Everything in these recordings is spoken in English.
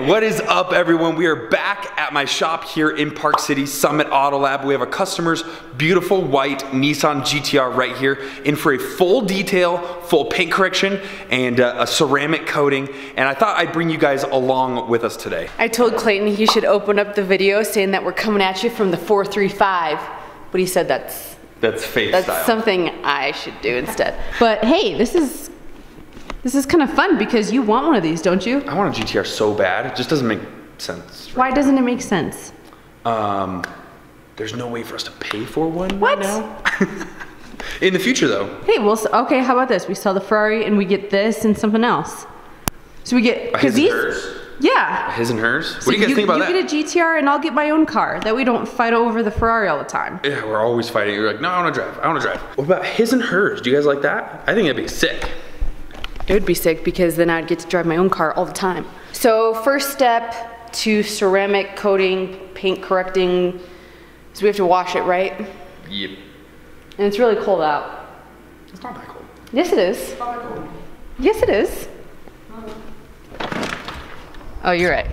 Man, what is up everyone? We are back at my shop here in Park City, Summit Auto Lab. We have a customer's beautiful white Nissan GTR right here in for a full detail, full paint correction, and a ceramic coating. And I thought I'd bring you guys along with us today. I told Clayton he should open up the video saying that we're coming at you from the 435, but he said that's faith style. That's something I should do instead. But hey, this is kind of fun because you want one of these, don't you? I want a GTR so bad. It just doesn't make sense. Right? Why doesn't it make sense? There's no way for us to pay for one what? right now. In the future though. Hey, well, okay, how about this? We sell the Ferrari and we get this and something else. So we get, his and hers? Yeah. His and hers? So what do you guys think about that? You get a GTR and I'll get my own car. That we don't fight over the Ferrari all the time. Yeah, we're always fighting. You're like, no, I want to drive. I want to drive. What about his and hers? Do you guys like that? I think that'd be sick. It would be sick because then I'd get to drive my own car all the time. So first step to ceramic coating, paint correcting, is we have to wash it, right? Yep. And it's really cold out. It's not that cold. Yes, it is. It's not that cold. Yes, it is. Oh, you're right.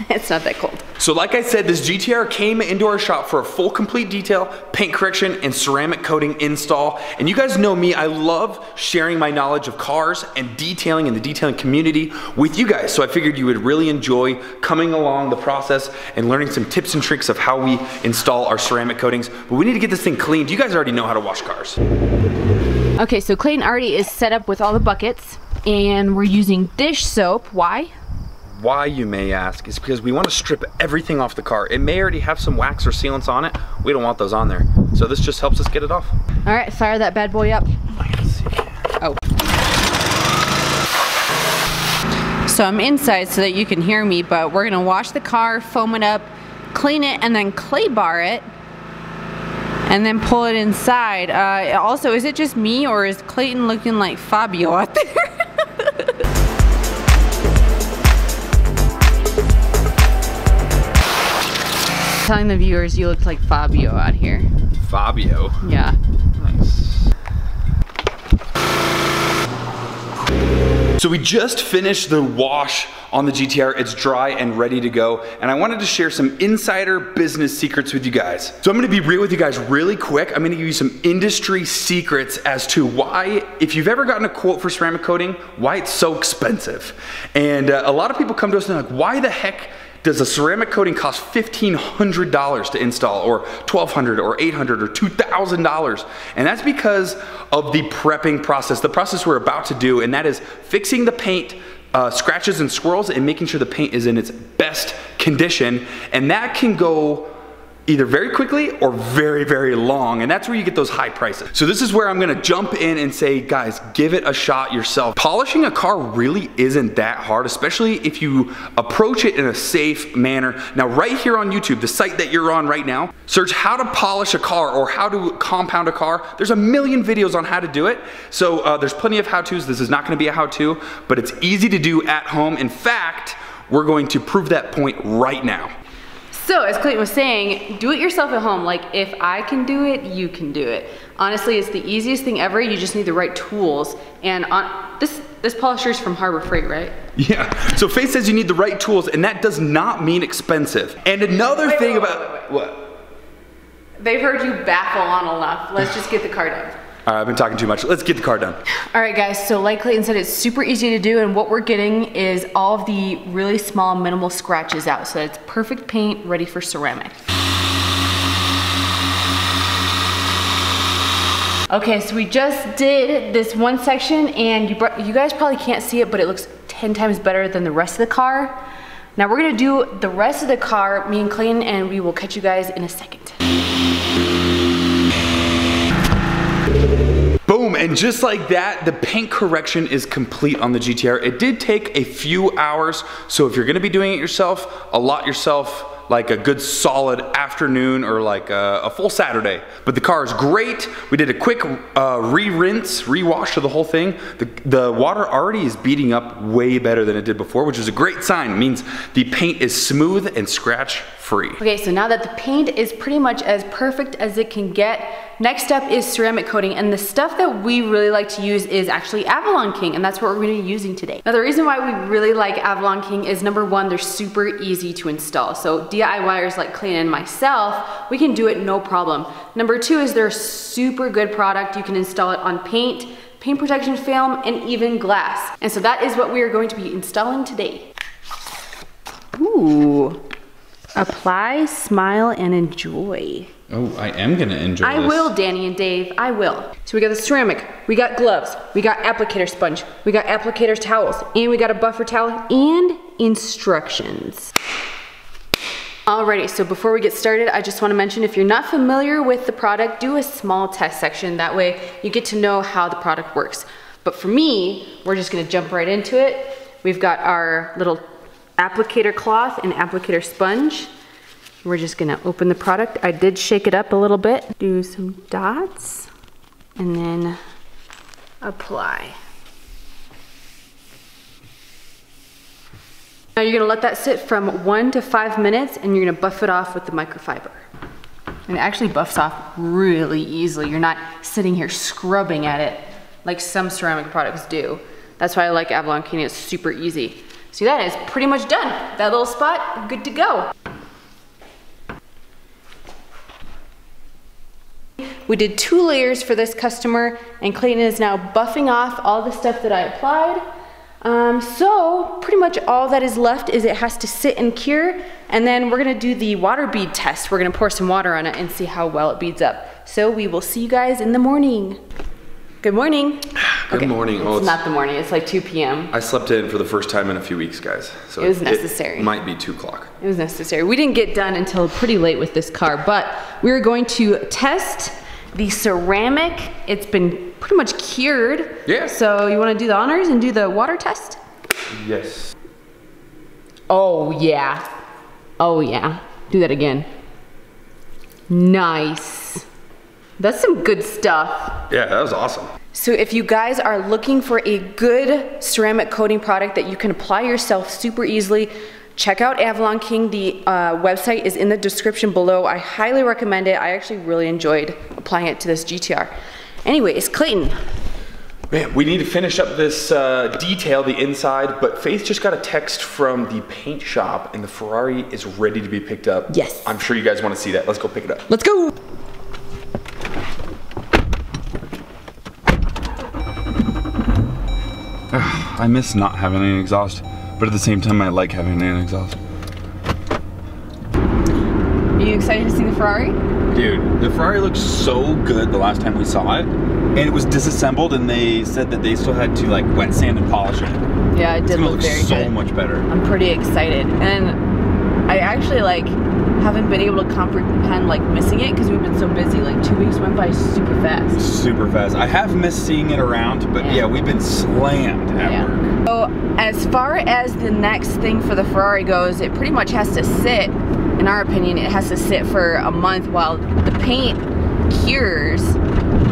It's not that cold. So like I said, this GTR came into our shop for a full complete detail, paint correction, and ceramic coating install. And you guys know me, I love sharing my knowledge of cars and detailing in the detailing community with you guys. So I figured you would really enjoy coming along the process and learning some tips and tricks of how we install our ceramic coatings. But we need to get this thing cleaned. You guys already know how to wash cars. Okay, so Clayton already is set up with all the buckets and we're using dish soap. Why? Why, you may ask, is because we want to strip everything off the car. It may already have some wax or sealants on it. We don't want those on there. So this just helps us get it off. All right, fire that bad boy up. Oh. So I'm inside so that you can hear me, but we're gonna wash the car, foam it up, clean it, and then clay bar it, and then pull it inside. Also, is it just me or is Clayton looking like Fabio out there? Telling the viewers you look like Fabio out here. Fabio? Yeah. Nice. So we just finished the wash on the GTR. It's dry and ready to go. And I wanted to share some insider business secrets with you guys. So I'm gonna be real with you guys really quick. I'm gonna give you some industry secrets as to why, if you've ever gotten a quote for ceramic coating, why it's so expensive. And a lot of people come to us and they're like, why the heck does a ceramic coating cost $1,500 to install, or $1,200, or $800, or $2,000? And that's because of the prepping process, the process we're about to do, and that is fixing the paint, scratches and swirls, and making sure the paint is in its best condition. And that can go either very quickly or very, very long, and that's where you get those high prices. So this is where I'm gonna jump in and say, guys, give it a shot yourself. Polishing a car really isn't that hard, especially if you approach it in a safe manner. Now, right here on YouTube, the site that you're on right now, search how to polish a car or how to compound a car. There's a million videos on how to do it. So there's plenty of how-tos. This is not gonna be a how-to, but it's easy to do at home. In fact, we're going to prove that point right now. So, as Clayton was saying, do it yourself at home. Like, if I can do it, you can do it. Honestly, it's the easiest thing ever. You just need the right tools. And this polisher is from Harbor Freight, right? Yeah. So Faith says you need the right tools, and that does not mean expensive. And another thing about what? They've heard you baffle on enough. Let's just get the car done. All right, I've been talking too much. Let's get the car done. All right, guys, so like Clayton said, it's super easy to do, and what we're getting is all of the really small, minimal scratches out, so it's perfect paint ready for ceramic. Okay, so we just did this one section, and you guys probably can't see it, but it looks 10 times better than the rest of the car. Now we're gonna do the rest of the car, me and Clayton, and we will catch you guys in a second. Boom, and just like that, the paint correction is complete on the GTR. It did take a few hours, so if you're gonna be doing it yourself, allot yourself like a good solid afternoon or like a full Saturday. But the car is great. We did a quick re-wash of the whole thing. The water already is beating up way better than it did before, which is a great sign. It means the paint is smooth and scratch free. Okay, so now that the paint is pretty much as perfect as it can get, next up is ceramic coating, and the stuff that we really like to use is actually Avalon King, and that's what we're gonna be using today. Now the reason why we really like Avalon King is number one, they're super easy to install. So DIYers like Clayton and myself, we can do it no problem. Number two is they're a super good product. You can install it on paint protection film, and even glass. And so that is what we are going to be installing today. Ooh. Apply, smile, and enjoy. Oh, I am gonna enjoy this. I will, Danny and Dave, I will. So we got the ceramic, we got gloves, we got applicator sponge, we got applicator towels, and we got a buffer towel, and instructions. Alrighty, so before we get started, I just want to mention if you're not familiar with the product, do a small test section. That way you get to know how the product works. But for me, we're just going to jump right into it. We've got our little applicator cloth and applicator sponge. We're just going to open the product. I did shake it up a little bit. Do some dots and then apply. Now you're gonna let that sit from 1 to 5 minutes and you're gonna buff it off with the microfiber. And it actually buffs off really easily. You're not sitting here scrubbing at it like some ceramic products do. That's why I like Avalon King, it's super easy. See, that is pretty much done. That little spot, good to go. We did 2 layers for this customer, and Clayton is now buffing off all the stuff that I applied. So pretty much all that is left is it has to sit and cure, and then we're gonna do the water bead test. We're gonna pour some water on it and see how well it beads up. So we will see you guys in the morning. Good morning. Good morning. It's not the morning, it's like 2 p.m. I slept in for the first time in a few weeks, guys. So it was necessary. It might be 2 o'clock. It was necessary. We didn't get done until pretty late with this car, but we were going to test the ceramic. It's been pretty much cured. Yeah. So you want to do the honors and do the water test? Yes. Oh yeah. Oh yeah. Do that again. Nice. That's some good stuff. Yeah, that was awesome. So if you guys are looking for a good ceramic coating product that you can apply yourself super easily, check out Avalon King. The website is in the description below. I highly recommend it. I actually really enjoyed applying it to this GTR. Anyways, Clayton. Man, we need to finish up this detail, the inside, but Faith just got a text from the paint shop and the Ferrari is ready to be picked up. Yes. I'm sure you guys want to see that. Let's go pick it up. Let's go. I miss not having an exhaust, but at the same time I like having an exhaust. Are you excited to see the Ferrari? Dude, the Ferrari looks so good the last time we saw it, and it was disassembled and they said that they still had to like wet sand and polish it. Yeah, it did look very good. So much better. I'm pretty excited, and I actually like haven't been able to comprehend like missing it because we've been so busy. Like 2 weeks went by super fast. Super fast. I have missed seeing it around, but yeah, we've been slammed at work. So as far as the next thing for the Ferrari goes, it pretty much has to sit, in our opinion, it has to sit for a month while the paint cures,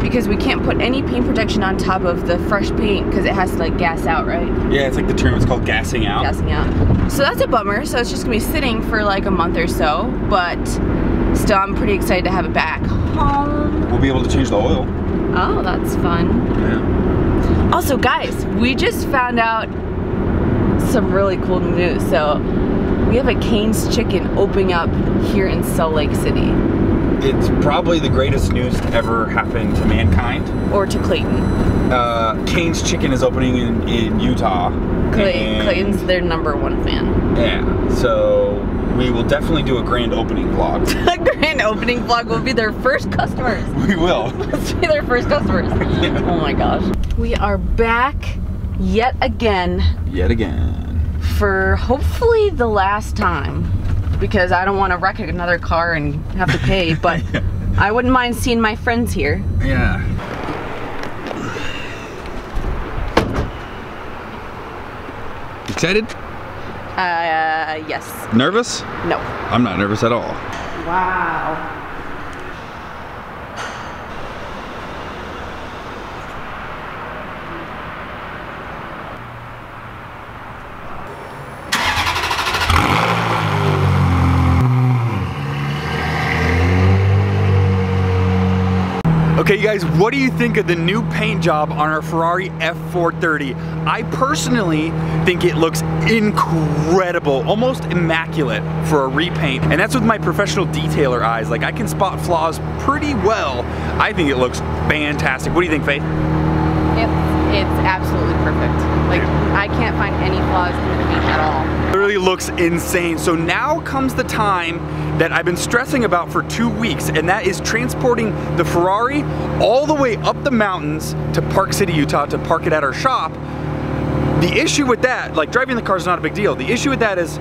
because we can't put any paint protection on top of the fresh paint because it has to like gas out, right? Yeah, it's like the term, it's called gassing out. Gassing out. So that's a bummer. So it's just gonna be sitting for like a month or so, but still I'm pretty excited to have it back home. We'll be able to change the oil. Oh, that's fun. Yeah. Also guys, we just found out some really cool news. So we have a Cane's Chicken opening up here in Salt Lake City. It's probably the greatest news to ever happen to mankind. Or to Clayton. Cane's Chicken is opening in Utah. Clayton's their #1 fan. Yeah, so we will definitely do a grand opening vlog. A grand opening vlog will be their first customers. We will. Let's be their first customers. Yeah. Oh my gosh. We are back yet again. Yet again. For hopefully the last time. Because I don't want to wreck another car and have to pay, but I wouldn't mind seeing my friends here. Yeah. Excited? Yes. Nervous? No. I'm not nervous at all. Wow. Okay, you guys, what do you think of the new paint job on our Ferrari F430? I personally think it looks incredible, almost immaculate for a repaint. And that's with my professional detailer eyes. Like, I can spot flaws pretty well. I think it looks fantastic. What do you think, Faith? It's absolutely perfect. Like, I can't find any flaws in the paint at all. It really looks insane. So now comes the time that I've been stressing about for 2 weeks, and that is transporting the Ferrari all the way up the mountains to Park City, Utah to park it at our shop. The issue with that, like driving the car is not a big deal. The issue with that is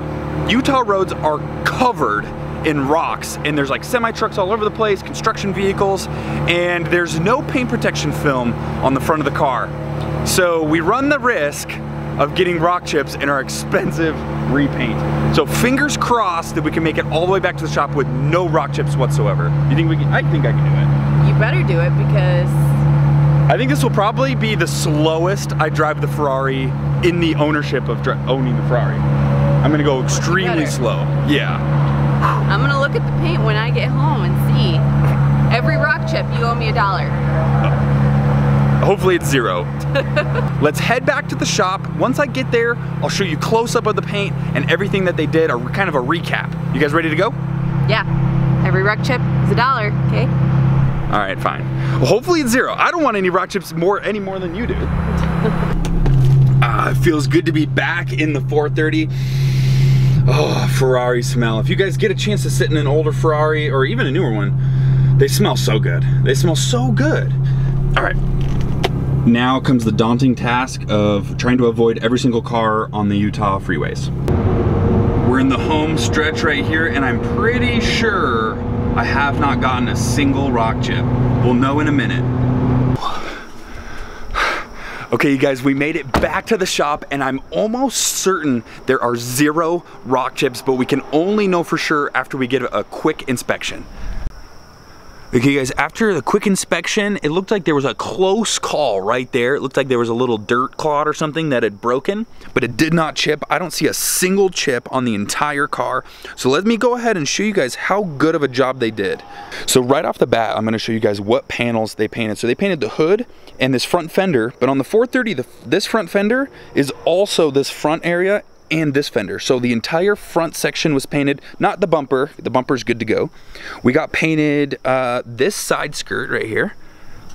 Utah roads are covered in rocks, and there's like semi-trucks all over the place, construction vehicles, and there's no paint protection film on the front of the car. So we run the risk of getting rock chips in our expensive repaint. So fingers crossed that we can make it all the way back to the shop with no rock chips whatsoever. You think we can? I think I can do it. You better do it, because I think this will probably be the slowest I drive the Ferrari in the ownership of owning the Ferrari. I'm gonna go extremely slow. Yeah. I'm gonna look at the paint when I get home and see. Every rock chip, you owe me $1. Hopefully it's 0. Let's head back to the shop. Once I get there, I'll show you close up of the paint and everything that they did, or kind of a recap. You guys ready to go? Yeah. Every rock chip is $1, okay? All right, fine. Well, hopefully it's 0. I don't want any rock chips any more than you do. It feels good to be back in the 430. Oh, Ferrari smell. If you guys get a chance to sit in an older Ferrari or even a newer one, they smell so good. They smell so good. All right. Now comes the daunting task of trying to avoid every single car on the Utah freeways. We're in the home stretch right here, and I'm pretty sure I have not gotten a single rock chip. We'll know in a minute. Okay, you guys, we made it back to the shop, and I'm almost certain there are 0 rock chips, but we can only know for sure after we get a quick inspection. Okay guys, after the quick inspection, it looked like there was a close call right there. It looked like there was a little dirt clod or something that had broken, but it did not chip. I don't see a single chip on the entire car. So let me go ahead and show you guys how good of a job they did. So right off the bat, I'm gonna show you guys what panels they painted. So they painted the hood and this front fender, but on the 430, this front fender is also this front area and this fender. So the entire front section was painted, not the bumper. The bumper's good to go. We got painted this side skirt right here.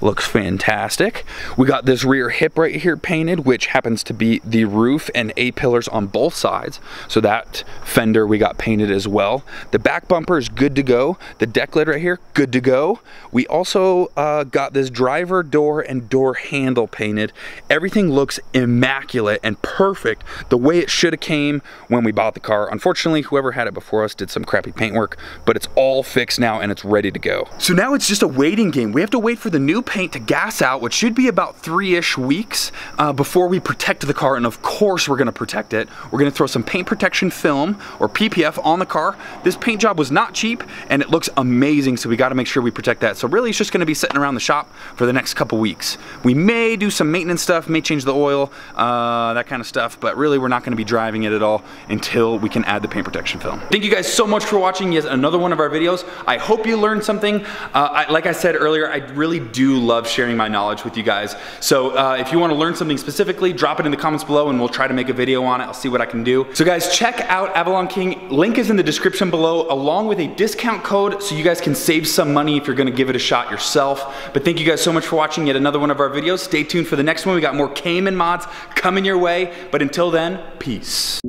Looks fantastic. We got this rear hip right here painted, which happens to be the roof and A-pillars on both sides. So that fender we got painted as well. The back bumper is good to go. The deck lid right here, good to go. We also got this driver door and door handle painted. Everything looks immaculate and perfect the way it should have came when we bought the car. Unfortunately, whoever had it before us did some crappy paint work, but it's all fixed now and it's ready to go. So now it's just a waiting game. We have to wait for the new paint to gas out, which should be about 3-ish weeks before we protect the car. And of course we're gonna protect it. We're gonna throw some paint protection film or PPF on the car. This paint job was not cheap and it looks amazing, so we gotta make sure we protect that. So really it's just gonna be sitting around the shop for the next couple weeks. We may do some maintenance stuff, may change the oil, that kind of stuff, but really we're not gonna be driving it at all until we can add the paint protection film. Thank you guys so much for watching yet another one of our videos. I hope you learned something. Like I said earlier, I really do love sharing my knowledge with you guys. So if you want to learn something specifically, drop it in the comments below and we'll try to make a video on it. I'll see what I can do. So guys, check out Avalon King. Link is in the description below, along with a discount code so you guys can save some money if you're going to give it a shot yourself. But thank you guys so much for watching yet another one of our videos. Stay tuned for the next one. We got more Cayman mods coming your way. But until then, peace.